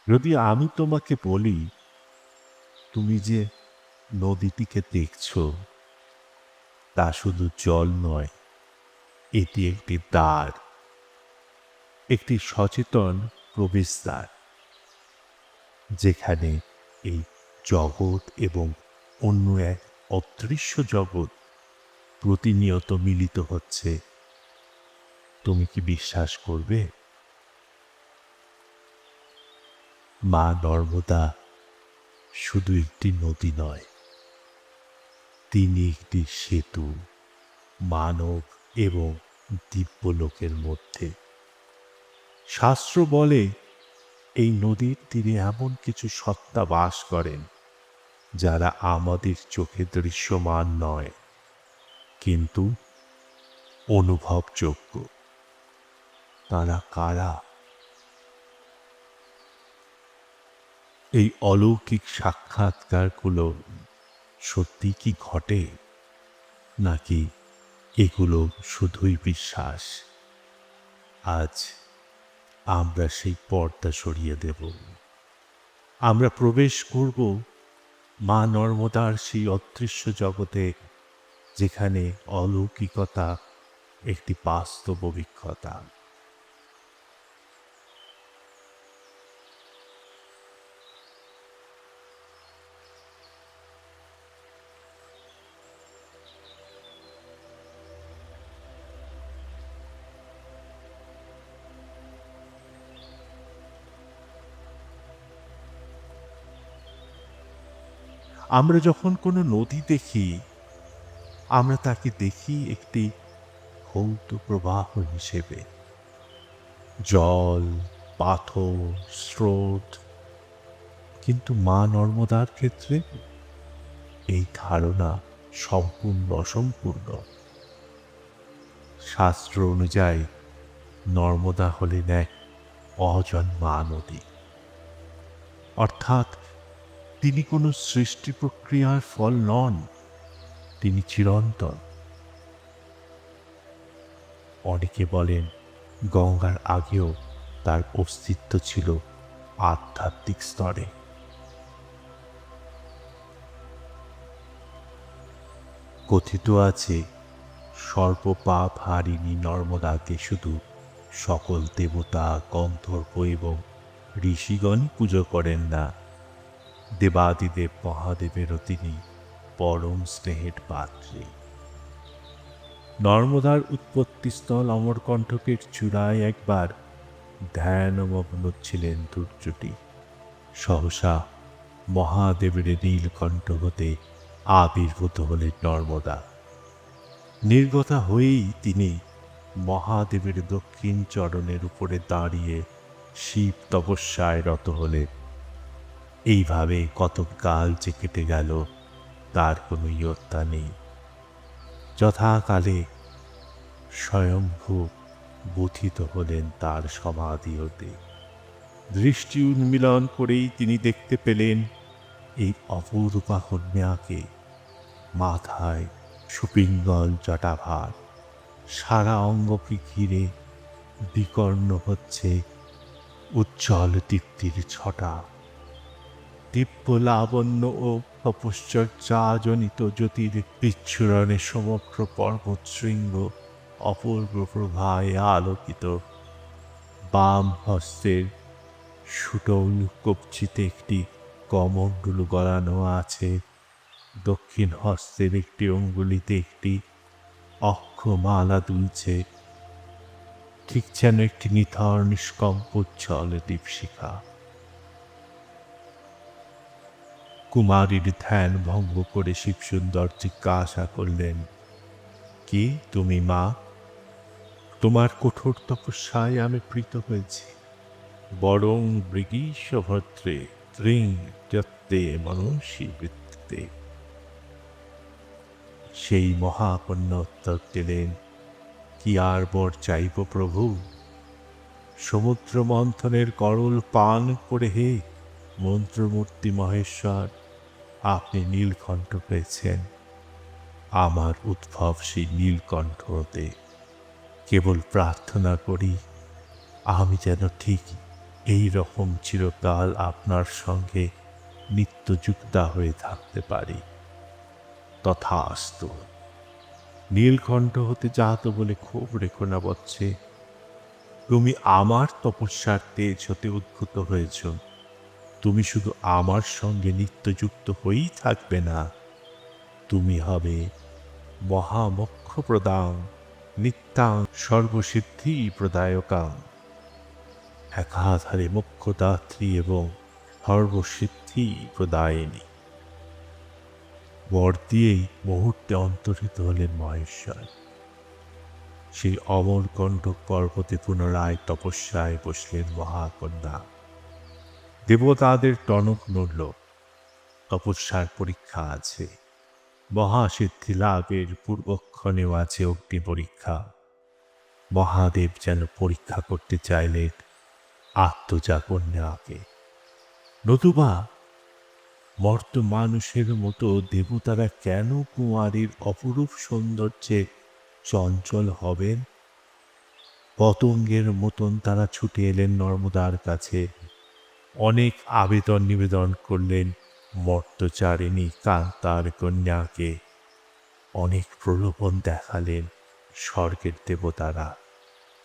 যদি আমি তোমাকে বলি, তুমি যে নদীটিকে দেখছো, তা শুধু জল নয়, এটি একটি দ্বার, একটি সচেতন প্রবেশদ্বার, যেখানে এই জগৎ এবং অন্য এক অদৃশ্য জগৎ প্রতিনিয়ত মিলিত হচ্ছে। তুমি কি বিশ্বাস করবে? মা নর্মদা শুধু একটি নদী নয়, তিনি একটি সেতু মানব এবং দিব্যলোকের মধ্যে। শাস্ত্র বলে এই নদীর তীরে এমন কিছু সত্তা বাস করেন যারা আমাদের চোখে দৃশ্যমান নয়, কিন্তু অনুভবযোগ্য। তারা কারা? এই অলৌকিক সাক্ষাৎকারগুলো সত্যি কি ঘটে, নাকি এগুলো শুধুই বিশ্বাস? আজ আমরা সেই পর্দা সরিয়ে দেব। আমরা প্রবেশ করব মা নর্মদার সেই অদৃশ্য জগতে, যেখানে অলৌকিকতা একটি বাস্তব অভিজ্ঞতা। আমরা যখন কোনো নদী দেখি, আমরা তাকে দেখি একটি ভৌত প্রবাহ হিসেবে। জল, পাথর, স্রোত। কিন্তু মা নর্মদার ক্ষেত্রে এই ধারণা সম্পূর্ণ অসম্পূর্ণ। শাস্ত্র অনুযায়ী নর্মদা হলেন এক অজন্মা নদী, অর্থাৎ তিনি কোনো সৃষ্টি প্রক্রিয়ার ফল নন, তিনি চিরন্তন। অনেকে বলেন গঙ্গার আগেও তার অস্তিত্ব ছিল আধ্যাত্মিক স্তরে। কথিত আছে সর্বপাপ হারিণী নর্মদাকে শুধু সকল দেবতা, গন্ধর্ব এবং ঋষিগণ পুজো করেন না, দেবাদিদেব মহাদেবেরও তিনি পরম স্নেহের পাত্রী। নর্মদার উৎপত্তিস্থল অমরকণ্টকের চূড়ায় একবার ধ্যানমগ্ন ছিলেন দুর্যটি। সহসা মহাদেবের নীলকণ্ঠ হতে আবির্ভূত হলেন নর্মদা। নির্গতা হয়েই তিনি মহাদেবের দক্ষিণ চরণের উপরে দাঁড়িয়ে শিব তপস্যায় রত হলেন। এইভাবে কতকাল যে কেটে গেল তার কোনো ইয়ত্তা নেই। যথাকালে স্বয়ংভূ বুথিত হলেন তার সমাধি হতে। দৃষ্টি উন্মিলন করেই তিনি দেখতে পেলেন এই অপরূপা কন্যাকে। মাথায় সুপিঙ্গল জটাভার, সারা অঙ্গকে ঘিরে বিকর্ণ হচ্ছে উজ্জ্বল দীপ্তির ছটা। দিব্য লাবণ্য ও তপশ্চর্যাজনিত জ্যোতির বিচ্ছুরণে সমগ্র পর্বত শৃঙ্গ অপূর্ব প্রভায় আলোকিত। বাম হস্তের সুটৌল কবজিতে একটি কমণ্ডলু গলানো আছে, দক্ষিণ হস্তের একটি অঙ্গুলিতে একটি অক্ষমালা দুলছে, ঠিক যেন একটি নিথর নিষ্কম্প উজ্জ্বল দীপশিখা। কুমারীর ধ্যান ভঙ্গ করে শিবসুন্দর জিজ্ঞাসা করলেন, কি তুমি মা? তোমার কঠোর তপস্যায় আমি প্রীত হয়েছি। বরং মৃগীশভদ্রে ত্রিং যত্তে মনুষ্যী বৃত্তিতে। সেই মহাকন্যা উত্তর দিলেন, কি আর বর চাইব প্রভু? সমুদ্র মন্থনের করল পান করে হে মন্ত্রমূর্তি মহেশ্বর, আপনি নীলকণ্ঠ পেয়েছেন। আমার উদ্ভব সেই নীলকণ্ঠ হতে। কেবল প্রার্থনা করি আমি যেন ঠিক এই রকম চিরকাল আপনার সঙ্গে নিত্যযুক্তা হয়ে থাকতে পারি। তথাস্তু। নীলকণ্ঠ হতে যাহাত বলে ক্ষোভ রেখো না বৎসে। তুমি আমার তপস্যার তেজ হতে উদ্ভূত হয়েছ। তুমি শুধু আমার সঙ্গে নিত্যযুক্ত হয়েই থাকবে না, তুমি হবে মহামোক্ষ প্রদাং নিত্যাং সর্বসিদ্ধি প্রদায়কাং, একাধারে মোক্ষদাত্রী এবং সর্বসিদ্ধি প্রদায়িনী। বর দিয়েই মুহূর্তে অন্তর্হিত হলেন মহেশ্বর। সেই অমরকণ্টক পর্বতে পুনরায় তপস্যায় বসলেন মহাকন্যা। দেবতাদের টনক নড়ল। তপস্যার পরীক্ষা আছে, মহাসিদ্ধি লাভের পূর্বক্ষণেও আছে অগ্নি পরীক্ষা। মহাদেব যেন পরীক্ষা করতে চাইলেন আত্মজা কন্যাকে। নতুবা মর্ত মানুষের মতো দেবতারা কেন কুমারীর অপরূপ সৌন্দর্যে চঞ্চল হবেন? পতঙ্গের মতন তারা ছুটে এলেন নর্মদার কাছে। অনেক আবেদন নিবেদন করলেন মর্তচারিণী কান্তার কন্যাকে। অনেক প্রলোভন দেখালেন স্বর্গের দেবতারা,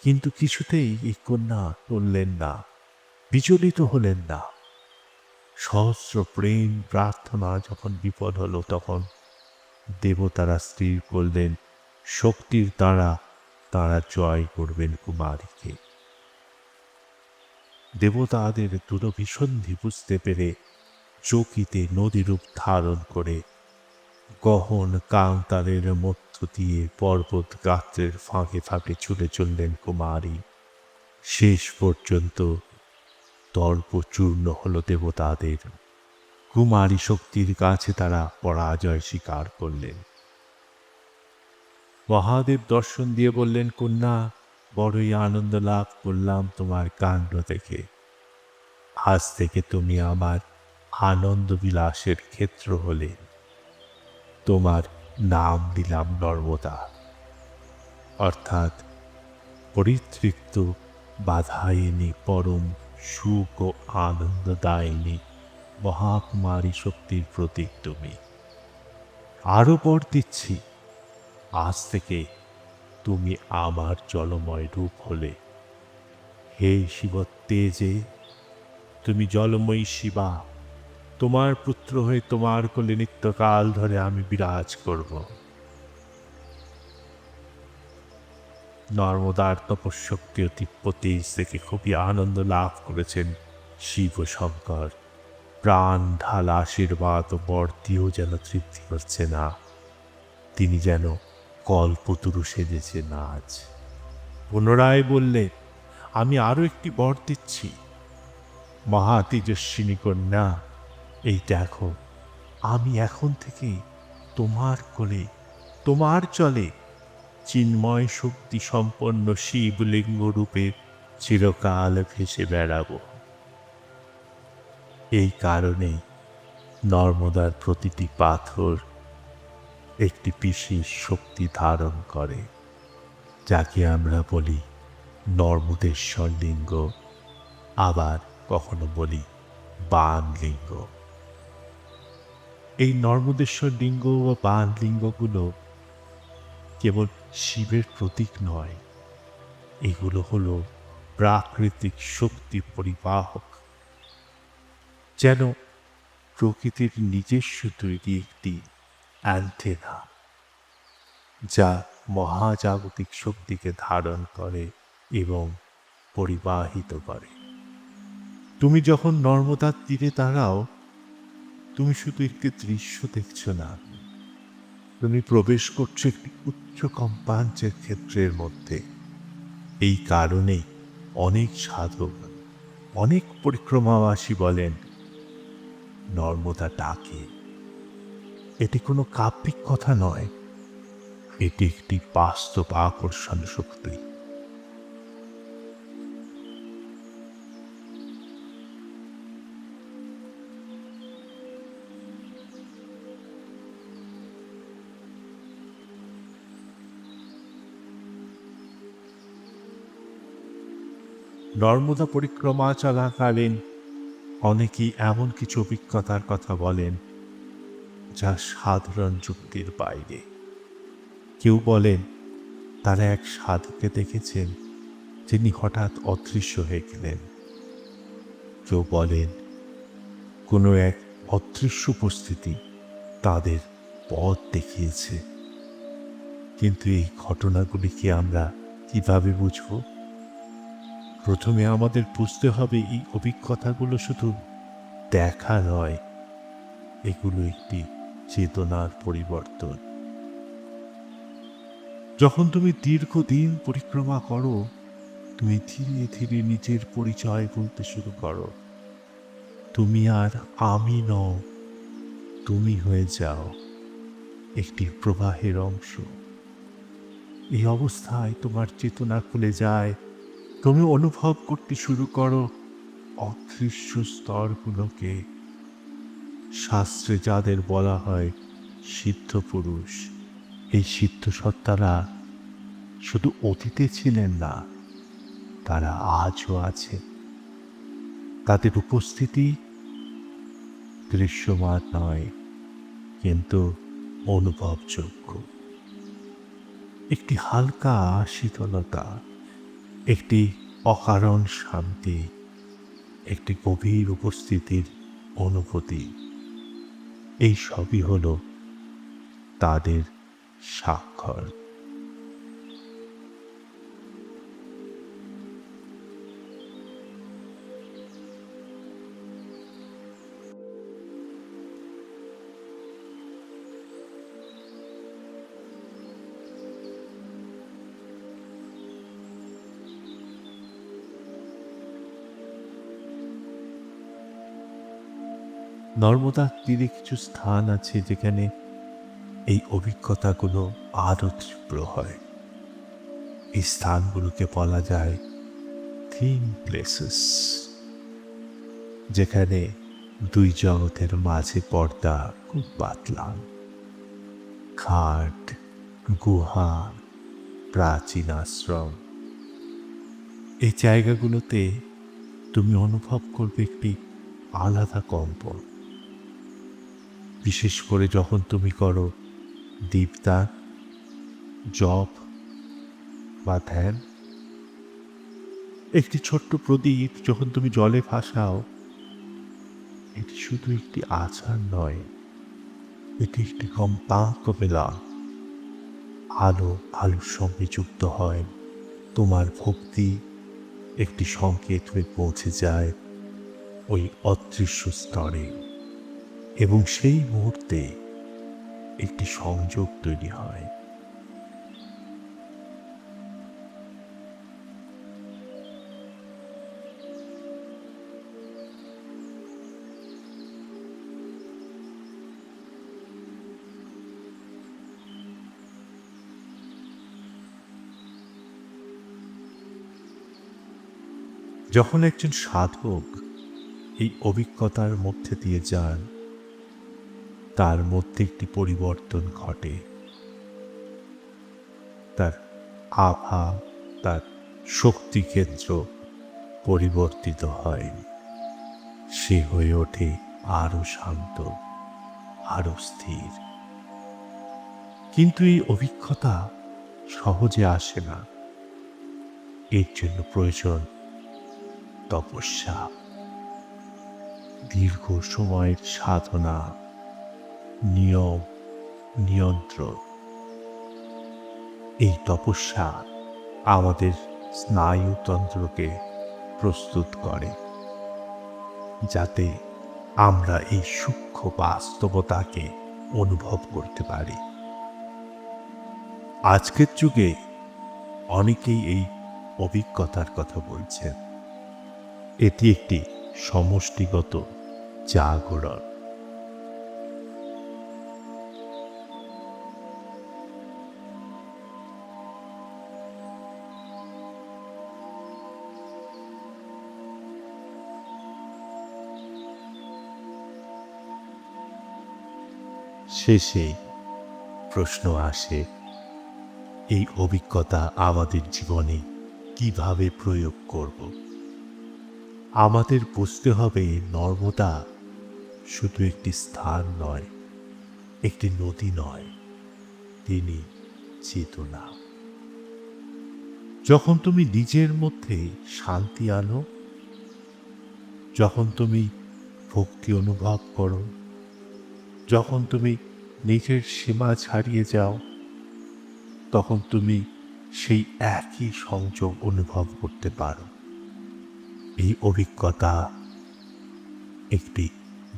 কিন্তু কিছুতেই এই কন্যা টললেন না, বিচলিত হলেন না। সহস্র প্রেম প্রার্থনা যখন বিফল হলো, তখন দেবতারা স্থির করলেন শক্তির দ্বারা তারা জয় করবেন কুমারীকে। দেবতাদের দুরভিসন্ধি বুঝতে পেরে চকিতে নদীরূপ ধারণ করে গহন কান্তারের মধ্য দিয়ে পর্বত গাত্রের ফাঁকে ফাঁকে ছুটে চললেন কুমারী। শেষ পর্যন্ত দর্পচূর্ণ হল দেবতাদের। কুমারী শক্তির কাছে তারা পরাজয় স্বীকার করলেন। মহাদেব দর্শন দিয়ে বললেন, কন্যা, বড়ই আনন্দ লাভ করলাম তোমার কাণ্ড দেখে। আজ থেকে তুমি আমার আনন্দ বিলাসের ক্ষেত্র হলে। তোমার নাম দিলাম নর্মদা, অর্থাৎ পরিতৃপ্ত বাধায়িনী, পরম সুখ ও আনন্দদায়িনী মহাকুমারী শক্তির প্রতীক তুমি। আরো বর দিচ্ছি, আজ থেকে তুমি আমার জলময় রূপ হলে। হে শিব তেজে, তুমি জলময়ী শিবা, তোমার পুত্র হয়ে তোমার কোলে নিত্যকাল ধরে আমি বিরাজ করব। নর্মদার তপশক্তি ও তিব্বতেজ থেকে খুবই আনন্দ লাভ করেছেন শিব শঙ্কর। প্রাণ ঢালা আশীর্বাদ ও বর দিয়েও যেন তৃপ্তি হচ্ছে না। তিনি যেন কল্পতরু সেজেছেন আজ। পুনরায় বললেন, আমি আরো একটি বর দিচ্ছি। মহা তেজস্বিনী কন্যা, এই দেখো, আমি এখন থেকে তোমার কোলে, তোমার চলে চিন্ময় শক্তি সম্পন্ন শিবলিঙ্গ রূপে চিরকাল ভেসে বেড়াব। এই কারণে নর্মদার প্রতিটি পাথর একটি বিশেষ শক্তি ধারণ করে, যাকে আমরা বলি নর্মদেশ্বর লিঙ্গ, আবার কখনো বলি বাণলিঙ্গ। এই নর্মদেশ্বর লিঙ্গ বা বাণলিঙ্গগুলো কেবল শিবের প্রতীক নয়, এগুলো হলো প্রাকৃতিক শক্তি পরিবাহক, যেন প্রকৃতির নিজস্ব তৈরি একটি অ্যান্টেনা, যা মহাজাগতিক শক্তিকে ধারণ করে এবং পরিবাহিত করে। তুমি যখন নর্মদার তীরে দাঁড়াও, তুমি শুধু একটি দৃশ্য দেখছো না, তুমি প্রবেশ করছো একটি উচ্চ কম্পাঙ্কের ক্ষেত্রের মধ্যে। এই কারণেই অনেক সাধক, অনেক পরিক্রমাবাসী বলেন নর্মদা ডাকে। এটি কোনো কাব্যিক কথা নয়, এটি একটি বাস্তব আকর্ষণ শক্তি। নর্মদা পরিক্রমা চলাকালীন অনেকেই এমন কিছু অভিজ্ঞতার কথা বলেন যা সাধারণ যুক্তির বাইরে। কেউ বলেন তারা এক সাধুকে দেখেছেন যিনি হঠাৎ অদৃশ্য হয়ে গেলেন। কেউ বলেন কোনো এক অদৃশ্য উপস্থিতি তাদের পথ দেখিয়েছে। কিন্তু এই ঘটনাগুলিকে আমরা কিভাবে বুঝব? প্রথমে আমাদের বুঝতে হবে এই অভিজ্ঞতাগুলো শুধু দেখা নয়, এগুলো একটি চেতনার পরিবর্তন। যখন তুমি দীর্ঘদিন পরিক্রমা করো, তুমি ধীরে ধীরে নিজের পরিচয় বলতে শুরু করো। তুমি আর আমি নও, তুমি হয়ে যাও একটি প্রবাহের অংশ। এই অবস্থায় তোমার চেতনা খুলে যায়, তুমি অনুভব করতে শুরু করো অদৃশ্য স্তরগুলোকে। শাস্ত্রে যাদের বলা হয় সিদ্ধ পুরুষ, এই সিদ্ধ সত্তারা শুধু অতীতে ছিলেন না, তারা আজও আছে। তাদের উপস্থিতি দৃশ্যমান নয়, কিন্তু অনুভবযোগ্য। একটি হালকা শীতলতা, একটি অকারণ শান্তি, একটি গভীর উপস্থিতির অনুভূতি, এই সবই হল তাদের স্বাক্ষর। নর্মদার তীরে কিছু স্থান আছে যেখানে এই অভিজ্ঞতাগুলো আরও তীব্র হয়। এই স্থানগুলোকে বলা যায় থিন প্লেসেস, যেখানে দুই জগতের মাঝে পর্দা খুব পাতলা। ঘাট, গুহা, প্রাচীন আশ্রম, এই জায়গাগুলোতে তুমি অনুভব করবে একটি আলাদা কম্পন। বিশেষ করে যখন তুমি করো দীপদান, জপ বা ধ্যান। একটি ছোট্ট প্রদীপ যখন তুমি জলে ভাসাও, এটি শুধু একটি আচার নয়, এটি একটি কম্পাঙ্ক মেলা। আলোর সঙ্গে যুক্ত হয়, তোমার ভক্তি একটি সংকেত হয়ে পৌঁছে যায় ওই অদৃশ্য স্তরে, এবং সেই মুহূর্তে একটি সংযোগ তৈরি হয়। যখন একজন সাধক এই অভিজ্ঞতার মধ্যে দিয়ে যান, তার মধ্যে একটি পরিবর্তন ঘটে। তার আভা, তার শক্তি ক্ষেত্র পরিবর্তিত হয়। সে হয়ে ওঠে আরো শান্ত, আরো স্থির। কিন্তু এই অভিজ্ঞতা সহজে আসে না। এর জন্য প্রয়োজন তপস্যা, দীর্ঘ সময়ের সাধনা, নিয়ম, নিয়ন্ত্রণ। এই তপস্যা আমাদের স্নায়ুতন্ত্রকে প্রস্তুত করে, যাতে আমরা এই সূক্ষ্ম বাস্তবতাকে অনুভব করতে পারি। আজকের যুগে অনেকেই এই অভিজ্ঞতার কথা বলছেন। এটি একটি সমষ্টিগত জাগরণ। শেষে প্রশ্ন আসে, এই অভিজ্ঞতা আমাদের জীবনে কিভাবে প্রয়োগ করব? আমাদের বুঝতে হবে নর্মদা শুধু একটি স্থান নয়, একটি নদী নয়, তিনি চেতনা। যখন তুমি নিজের মধ্যে শান্তি আনো, যখন তুমি ভক্তি অনুভব করো, যখন তুমি নিজের সীমা ছাড়িয়ে যাও, তখন তুমি সেই একই সংযোগ অনুভব করতে পারো। এই অভিজ্ঞতা একটি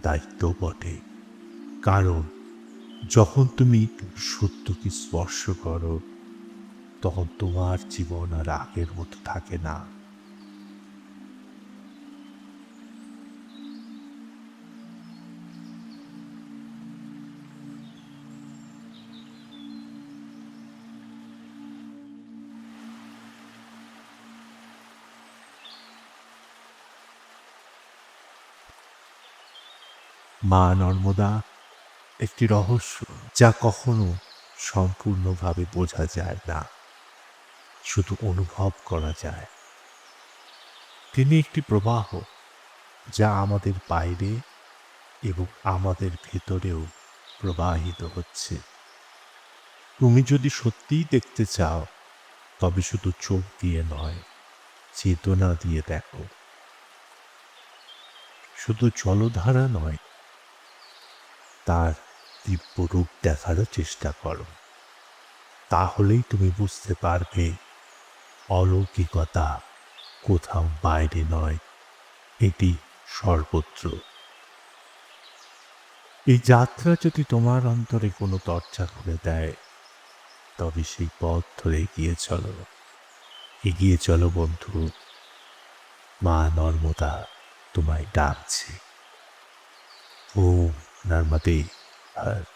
দায়িত্ব বটে, কারণ যখন তুমি সত্যকে স্পর্শ করো, তখন তোমার জীবন আর আগের মতো থাকে না। মা নর্মদা একটি রহস্য, যা কখনো সম্পূর্ণভাবে বোঝা যায় না, শুধু অনুভব করা যায়। তিনি একটি প্রবাহ, যা আমাদের বাইরে এবং আমাদের ভেতরেও প্রবাহিত হচ্ছে। তুমি যদি সত্যিই দেখতে চাও, তবে শুধু চোখ দিয়ে নয়, চেতনা দিয়ে দেখো। শুধু জলধারা নয়, তার দিব্য রূপ দেখারও চেষ্টা করো। তাহলেই তুমি বুঝতে পারবে অলৌকিকতা কোথাও বাইরে নয়, এটি সর্বত্র। এই যাত্রা যদি তোমার অন্তরে কোনো দরজা খুলে দেয়, তবে সেই পথ ধরে এগিয়ে চলো বন্ধু। মা নর্মদা তোমায় ডাকছে। ওম নর্মদে হর।